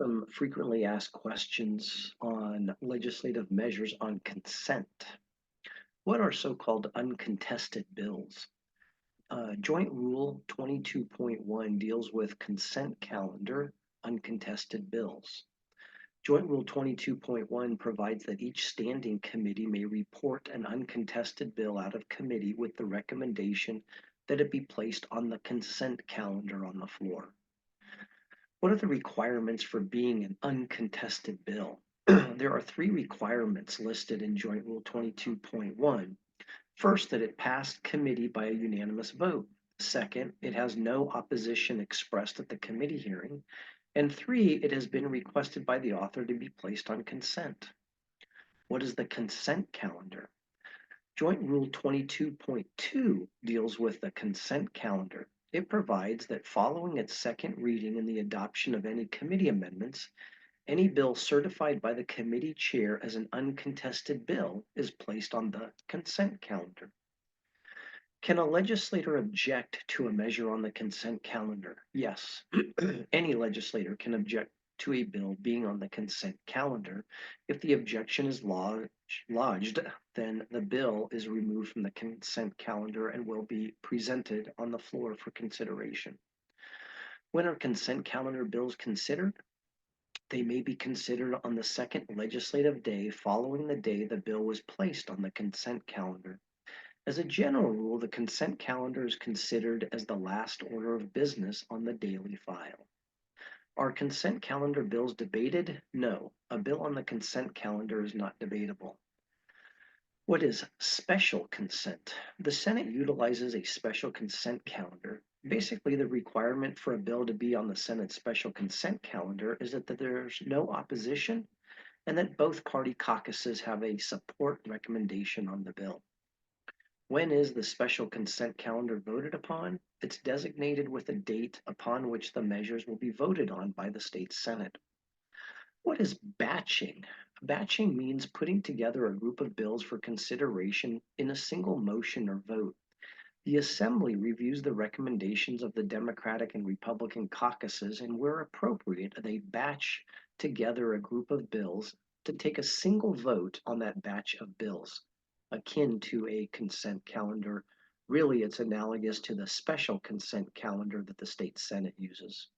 Some frequently asked questions on legislative measures on consent. What are so-called uncontested bills? Joint Rule 22.1 deals with consent calendar uncontested bills. Joint Rule 22.1 provides that each standing committee may report an uncontested bill out of committee with the recommendation that it be placed on the consent calendar on the floor. What are the requirements for being an uncontested bill? There are three requirements listed in Joint Rule 22.1. First, that it passed committee by a unanimous vote. Second, it has no opposition expressed at the committee hearing. And three, it has been requested by the author to be placed on consent. What is the consent calendar? Joint Rule 22.2 deals with the consent calendar. It provides that following its second reading and the adoption of any committee amendments, any bill certified by the committee chair as an uncontested bill is placed on the consent calendar. Can a legislator object to a measure on the consent calendar? Yes. Any legislator can object to a bill being on the consent calendar. If the objection is lodged, then the bill is removed from the consent calendar and will be presented on the floor for consideration. When are consent calendar bills considered? They may be considered on the second legislative day following the day the bill was placed on the consent calendar. As a general rule, the consent calendar is considered as the last order of business on the daily file. Are consent calendar bills debated? No, a bill on the consent calendar is not debatable. What is special consent? The Senate utilizes a special consent calendar. Basically, the requirement for a bill to be on the Senate special consent calendar is that there's no opposition and that both party caucuses have a support recommendation on the bill. When is the special consent calendar voted upon? It's designated with a date upon which the measures will be voted on by the state Senate. What is batching? Batching means putting together a group of bills for consideration in a single motion or vote. The Assembly reviews the recommendations of the Democratic and Republican caucuses, and where appropriate, they batch together a group of bills to take a single vote on that batch of bills, akin to a consent calendar. Really, it's analogous to the special consent calendar that the state Senate uses.